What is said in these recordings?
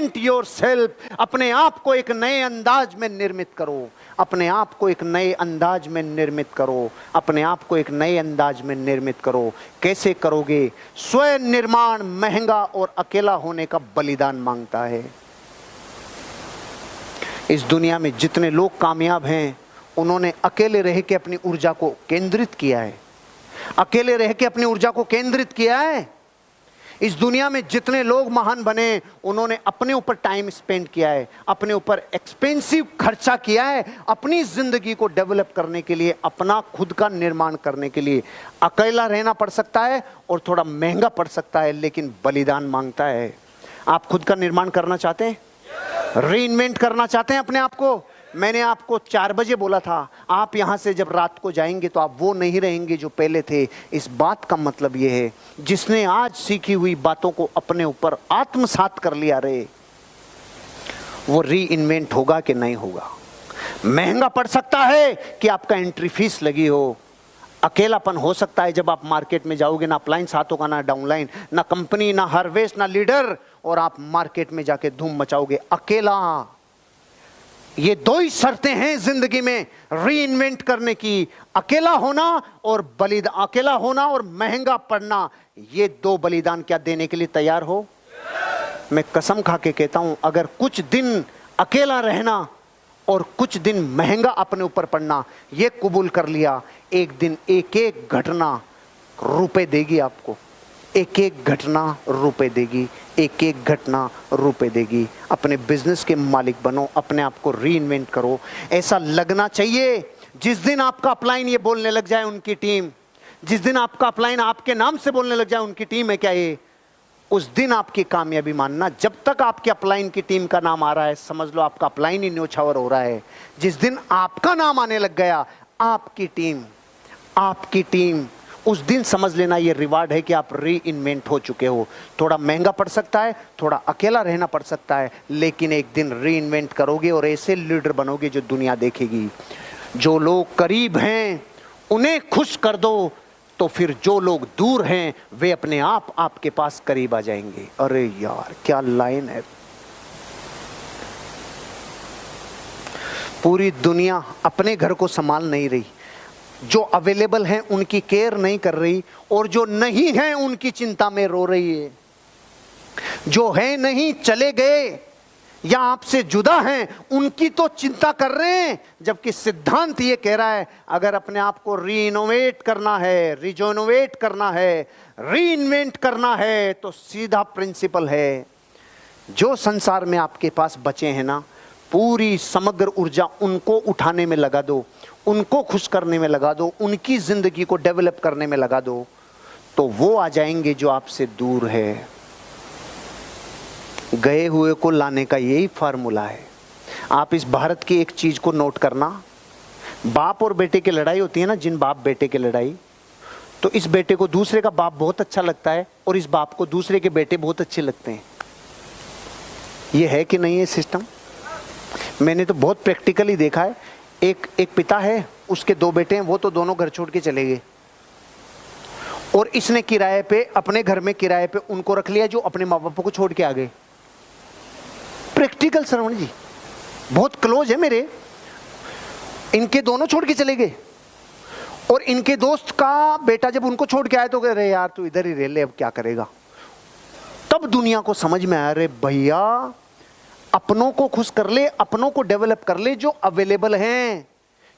Invent your self, अपने आप को एक नए अंदाज में निर्मित करो, अपने आप को एक नए अंदाज में निर्मित करो, अपने आप को एक नए अंदाज में निर्मित करो। कैसे करोगे? स्वयं निर्माण महंगा और अकेला होने का बलिदान मांगता है। इस दुनिया में जितने लोग कामयाब हैं उन्होंने अकेले रह के अपनी ऊर्जा को केंद्रित किया है, अकेले रह के अपनी ऊर्जा को केंद्रित किया है। इस दुनिया में जितने लोग महान बने उन्होंने अपने ऊपर टाइम स्पेंड किया है, अपने ऊपर एक्सपेंसिव खर्चा किया है, अपनी जिंदगी को डेवलप करने के लिए, अपना खुद का निर्माण करने के लिए। अकेला रहना पड़ सकता है और थोड़ा महंगा पड़ सकता है, लेकिन बलिदान मांगता है। आप खुद का निर्माण करना चाहते हैं? रीइन्वेंट करना चाहते हैं अपने आप को? मैंने आपको 4 बजे बोला था, आप यहां से जब रात को जाएंगे तो आप वो नहीं रहेंगे जो पहले थे। इस बात का मतलब ये है, जिसने आज सीखी हुई बातों को अपने ऊपर आत्मसात कर लिया रे, वो रीइन्वेंट होगा कि नहीं होगा? महंगा पड़ सकता है कि आपका एंट्री फीस लगी हो, अकेलापन हो सकता है जब आप मार्केट में जाओगे, ना अपलाइन साथ होगा, ना डाउनलाइन, ना कंपनी, ना हार्वेस्ट, ना लीडर, और आप मार्केट में जाके धूम मचाओगे अकेला। ये 2 ही शर्तें हैं जिंदगी में रीइन्वेंट करने की, अकेला होना और बलिदान, अकेला होना और महंगा पड़ना। ये 2 बलिदान क्या देने के लिए तैयार हो? मैं कसम खा के कहता हूं, अगर कुछ दिन अकेला रहना और कुछ दिन महंगा अपने ऊपर पड़ना ये कबूल कर लिया, एक दिन एक एक घटना रुपए देगी आपको, एक एक घटना रुपए देगी, एक एक घटना रुपए देगी। अपने बिजनेस के मालिक बनो, अपने आप को रीइन्वेंट करो। ऐसा लगना चाहिए जिस दिन आपका अपलाइन ये बोलने लग जाए उनकी टीम, जिस दिन आपका अपलाइन आपके नाम से बोलने लग जाए उनकी टीम है क्या ये, उस दिन आपकी कामयाबी मानना। जब तक आपके अपलाइन की टीम का नाम आ रहा है समझ लो आपका अपलाइन ही न्योछावर हो रहा है। जिस दिन आपका नाम आने लग गया, आपकी टीम, आपकी टीम, उस दिन समझ लेना ये रिवार्ड है कि आप रीइन्वेंट हो चुके हो। थोड़ा महंगा पड़ सकता है, थोड़ा अकेला रहना पड़ सकता है, लेकिन एक दिन रीइन्वेंट करोगे और ऐसे लीडर बनोगे जो दुनिया देखेगी। जो लोग करीब हैं उन्हें खुश कर दो, तो फिर जो लोग दूर हैं वे अपने आप आपके पास करीब आ जाएंगे। अरे यार क्या लाइन है! पूरी दुनिया अपने घर को संभाल नहीं रही, जो अवेलेबल हैं उनकी केयर नहीं कर रही, और जो नहीं है उनकी चिंता में रो रही है। जो है नहीं, चले गए या आपसे जुदा हैं, उनकी तो चिंता कर रहे हैं। जबकि सिद्धांत ये कह रहा है, अगर अपने आप को रीइनोवेट करना है, रिजोनोवेट करना है, रीइन्वेंट करना है, तो सीधा प्रिंसिपल है, जो संसार में आपके पास बचे हैं ना, पूरी समग्र ऊर्जा उनको उठाने में लगा दो, उनको खुश करने में लगा दो, उनकी जिंदगी को डेवलप करने में लगा दो, तो वो आ जाएंगे जो आपसे दूर है। गए हुए को लाने का यही फार्मूला है। आप इस भारत की एक चीज को नोट करना, बाप और बेटे की लड़ाई होती है ना, जिन बाप बेटे की लड़ाई, तो इस बेटे को दूसरे का बाप बहुत अच्छा लगता है और इस बाप को दूसरे के बेटे बहुत अच्छे लगते हैं। ये है कि नहीं है सिस्टम? मैंने तो बहुत प्रैक्टिकली देखा है। एक पिता है, उसके 2 बेटे हैं, वो तो दोनों घर छोड़ के चले गए, और इसने किराए पे, अपने घर में किराए पे उनको रख लिया जो अपने माँ बाप को छोड़ के आ गए। प्रैक्टिकल श्रवण जी, बहुत क्लोज है मेरे। इनके दोनों छोड़ के चले गए, और इनके दोस्त का बेटा जब उनको छोड़ के आया तो कह रहे यार तू इधर ही रह ले, अब क्या करेगा। तब दुनिया को समझ में आया, रे भैया अपनों को खुश कर ले, अपनों को डेवलप कर ले जो अवेलेबल हैं।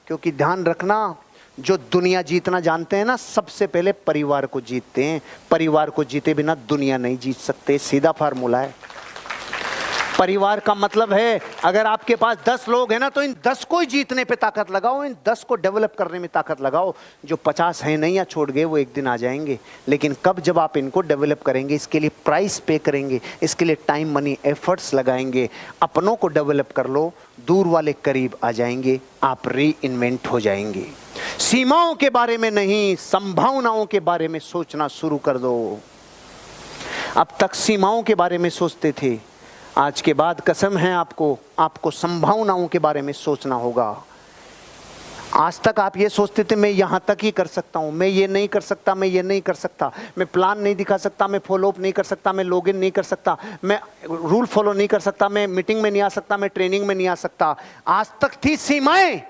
क्योंकि ध्यान रखना, जो दुनिया जीतना जानते हैं ना, सबसे पहले परिवार को जीतते हैं। परिवार को जीते बिना दुनिया नहीं जीत सकते, सीधा फार्मूला है। परिवार का मतलब है, अगर आपके पास 10 लोग हैं ना, तो इन 10 को ही जीतने पे ताकत लगाओ, इन 10 को डेवलप करने में ताकत लगाओ। जो 50 हैं नहीं या छोड़ गए, वो एक दिन आ जाएंगे। लेकिन कब? जब आप इनको डेवलप करेंगे, इसके लिए प्राइस पे करेंगे, इसके लिए टाइम मनी एफर्ट्स लगाएंगे। अपनों को डेवलप कर लो, दूर वाले करीब आ जाएंगे, आप रीइन्वेंट हो जाएंगे। सीमाओं के बारे में नहीं, संभावनाओं के बारे में सोचना शुरू कर दो। अब तक सीमाओं के बारे में सोचते थे, आज के बाद कसम है आपको, आपको संभावनाओं के बारे में सोचना होगा। आज तक आप ये सोचते थे मैं यहां तक ही कर सकता हूं, मैं ये नहीं कर सकता, मैं ये नहीं कर सकता, मैं प्लान नहीं दिखा सकता, मैं फॉलो अप नहीं कर सकता, मैं लॉगिन नहीं कर सकता, मैं रूल फॉलो नहीं कर सकता, मैं मीटिंग में नहीं आ सकता, मैं ट्रेनिंग में नहीं आ सकता। आज तक थी सीमाएं।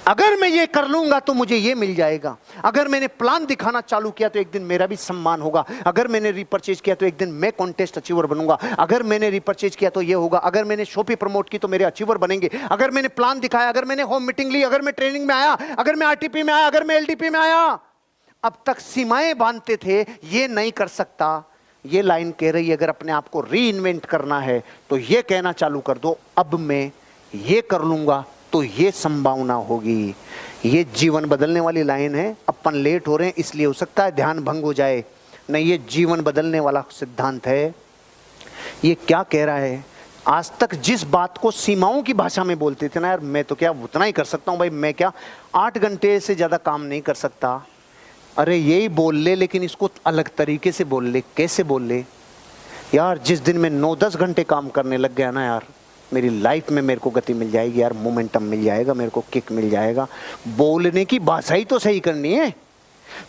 अगर मैं ये कर लूंगा तो मुझे ये मिल जाएगा, अगर मैंने प्लान दिखाना चालू किया तो एक दिन मेरा भी सम्मान होगा, अगर मैंने रिपर्चेज किया तो एक दिन मैं कॉन्टेस्ट अचीवर बनूंगा, अगर मैंने रिपर्चेज किया तो ये होगा, अगर मैंने शॉपी प्रमोट की तो मेरे अचीवर बनेंगे, अगर मैंने प्लान दिखाया, अगर मैंने होम मीटिंग ली, अगर मैं ट्रेनिंग में आया, अगर मैं आरटीपी में आया, अगर मैं एलडीपी में आया। अब तक सीमाएं बांधते थे, ये नहीं कर सकता। ये लाइन कह रही है अगर अपने आप को री इन्वेंट करना है तो ये कहना चालू कर दो, अब मैं ये कर लूंगा तो ये संभावना होगी। ये जीवन बदलने वाली लाइन है। अपन लेट हो रहे हैं इसलिए हो सकता है ध्यान भंग हो जाए, नहीं ये जीवन बदलने वाला सिद्धांत है। ये क्या कह रहा है, आज तक जिस बात को सीमाओं की भाषा में बोलते थे ना, यार मैं तो क्या उतना ही कर सकता हूं भाई, मैं क्या 8 घंटे से ज्यादा काम नहीं कर सकता, अरे यही बोल ले लेकिन इसको अलग तरीके से बोल ले। कैसे बोल ले यार, जिस दिन मैं 9-10 घंटे काम करने लग गया ना यार, मेरी लाइफ में मेरे को गति मिल जाएगी यार, मोमेंटम मिल जाएगा, मेरे को किक मिल जाएगा। बोलने की भाषा ही तो सही करनी है।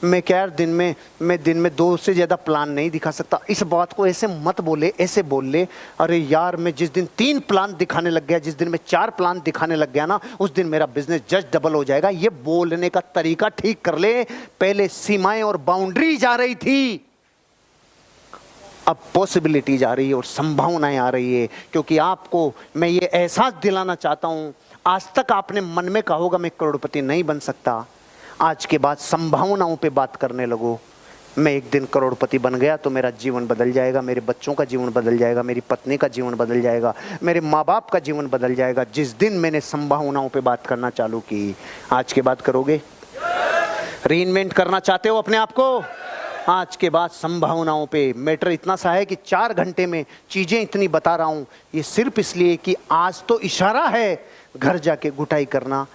मैं क्या यार दिन में 2 से ज़्यादा प्लान नहीं दिखा सकता, इस बात को ऐसे मत बोले, ऐसे बोल ले। अरे यार मैं जिस दिन 3 प्लान दिखाने लग गया, जिस दिन मैं 4 प्लान दिखाने लग गया ना, उस दिन मेरा बिजनेस जस्ट डबल हो जाएगा। ये बोलने का तरीका ठीक कर ले। पहले सीमाएं और बाउंड्री जा रही थी, अब पॉसिबिलिटीज आ रही है और संभावनाएं आ रही है। क्योंकि आपको मैं ये एहसास दिलाना चाहता हूं, आज तक आपने मन में कहा होगा मैं करोड़पति नहीं बन सकता, आज के बाद संभावनाओं पे बात करने लगो। मैं एक दिन करोड़पति बन गया तो मेरा जीवन बदल जाएगा, मेरे बच्चों का जीवन बदल जाएगा, मेरी पत्नी का जीवन बदल जाएगा, मेरे माँ बाप का जीवन बदल जाएगा। जिस दिन मैंने संभावनाओं पे बात करना चालू की, आज के बाद करोगे? रीइन्वेंट करना चाहते हो अपने आप को? आज के बाद संभावनाओं पे। मैटर इतना सा है कि 4 घंटे में चीजें इतनी बता रहा हूं, ये सिर्फ इसलिए कि आज तो इशारा है घर जाके घुटाई करना।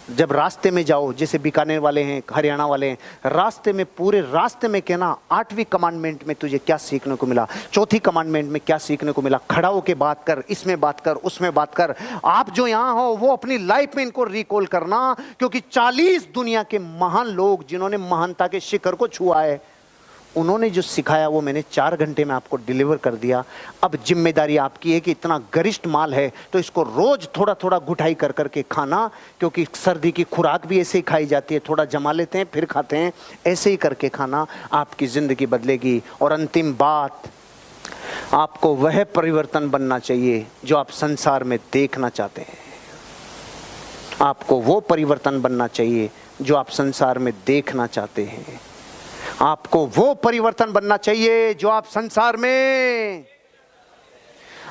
जब रास्ते में जाओ, जैसे बीकानेर वाले हैं, हरियाणा वाले हैं, रास्ते में पूरे रास्ते में कहना 8वीं कमांडमेंट में तुझे क्या सीखने को मिला, 4थी कमांडमेंट में क्या सीखने को मिला, खड़ा होके बात कर, इसमें बात कर, उसमें बात कर। आप जो यहाँ हो वो अपनी लाइफ में इनको रिकॉल करना, क्योंकि 40 दुनिया के महान लोग जिन्होंने महानता के शिखर को छुआ है, उन्होंने जो सिखाया वो मैंने 4 घंटे में आपको डिलीवर कर दिया। अब जिम्मेदारी आपकी है कि इतना गरिष्ठ माल है तो इसको रोज थोड़ा थोड़ा घुटाई कर करके खाना, क्योंकि सर्दी की खुराक भी ऐसे ही खाई जाती है, थोड़ा जमा लेते हैं फिर खाते हैं, ऐसे ही करके खाना, आपकी जिंदगी बदलेगी। और अंतिम बात, आपको वह परिवर्तन बनना चाहिए जो आप संसार में देखना चाहते हैं। आपको वो परिवर्तन बनना चाहिए जो आप संसार में देखना चाहते हैं। आपको वो परिवर्तन बनना चाहिए जो आप संसार में,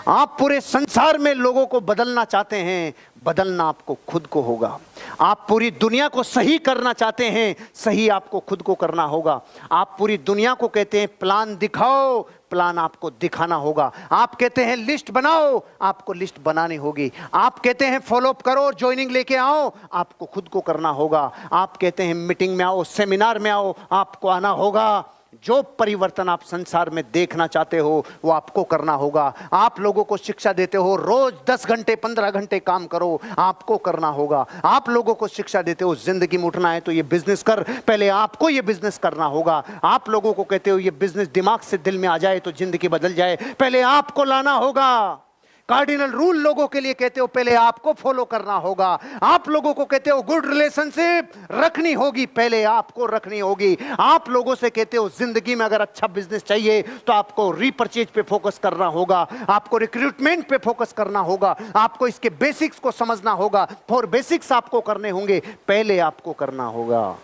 आप पूरे संसार में लोगों को बदलना चाहते हैं। बदलना आपको खुद को होगा। आप पूरी दुनिया को सही करना चाहते हैं, सही आपको खुद को करना होगा। आप पूरी दुनिया को कहते हैं प्लान दिखाओ, प्लान आपको दिखाना होगा। आप कहते हैं लिस्ट बनाओ, आपको लिस्ट बनानी होगी। आप कहते हैं फॉलो अप करो, ज्वाइनिंग लेके आओ, आपको खुद को करना होगा। आप कहते हैं मीटिंग में आओ, सेमिनार में आओ, आपको आना होगा। जो परिवर्तन आप संसार में देखना चाहते हो वो आपको करना होगा। आप लोगों को शिक्षा देते हो रोज 10 घंटे 15 घंटे काम करो, आपको करना होगा। आप लोगों को शिक्षा देते हो जिंदगी में उठना है तो ये बिजनेस कर, पहले आपको ये बिजनेस करना होगा। आप लोगों को कहते हो ये बिजनेस दिमाग से दिल में आ जाए तो जिंदगी बदल जाए, पहले आपको लाना होगा। कार्डिनल रूल लोगों के लिए कहते हो पहले आपको फॉलो करना होगा। आप लोगों को कहते हो गुड रिलेशनशिप रखनी होगी, पहले आपको रखनी होगी। आप लोगों से कहते हो जिंदगी में अगर अच्छा बिजनेस चाहिए तो आपको रीपर्चेज पे फोकस करना होगा, आपको रिक्रूटमेंट पे फोकस करना होगा, आपको इसके बेसिक्स को समझना होगा। 4 बेसिक्स आपको करने होंगे, पहले आपको करना होगा।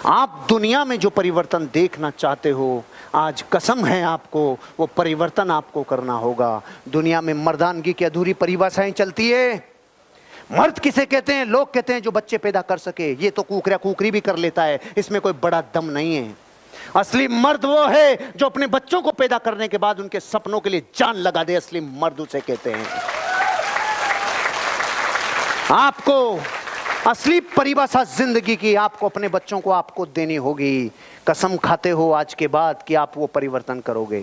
आप दुनिया में जो परिवर्तन देखना चाहते हो, आज कसम है आपको वो परिवर्तन आपको करना होगा। दुनिया में मर्दानगी की अधूरी परिभाषाएं चलती है। मर्द किसे कहते हैं? लोग कहते हैं जो बच्चे पैदा कर सके, ये तो कुकरा कुकरी भी कर लेता है, इसमें कोई बड़ा दम नहीं है। असली मर्द वो है जो अपने बच्चों को पैदा करने के बाद उनके सपनों के लिए जान लगा दे, असली मर्द उसे कहते हैं। आपको असली परिभाषा जिंदगी की आपको अपने बच्चों को आपको देनी होगी। कसम खाते हो आज के बाद कि आप वो परिवर्तन करोगे।